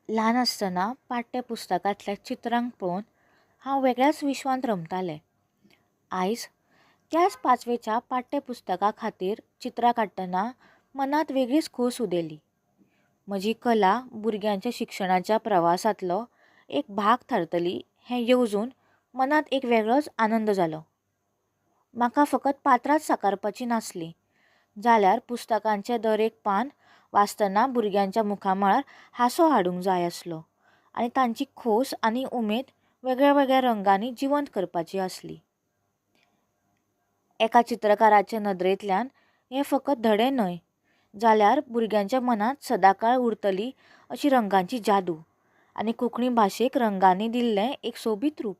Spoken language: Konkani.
ल्हान आसतना पाठ्यपुस्तकांतल्या चित्रांक पळोवन हांव वेगळ्याच विश्वांत रमतालें. आयज त्याच 5वेच्या पाठ्यपुस्तका खातीर चित्रां काडटना मनांत वेगळीच खोस उदेली. म्हजी कला भुरग्यांच्या शिक्षणाच्या प्रवासांतलो एक भाग थारतली हें येवजून मनांत एक वेगळोच आनंद जालो. म्हाका फकत पात्रांच साकारपाची नासलीं, जाल्यार पुस्तकांचें दर एक पान वाचतना भुरग्यांच्या मुखामळार हांसो हाडूंक जाय आसलो आनी तांची खोस आनी उमेद वेगळ्या वेगळ्या रंगांनी जिवंत करपाची आसली. एका चित्रकाराचे नदरेंतल्यान हें फकत धडे न्हय, जाल्यार भुरग्यांच्या मनांत सदांकाळ उरतली अशी रंगांची जादू आनी कोंकणी भाशेक रंगांनी दिल्लें एक सोबीत रूप.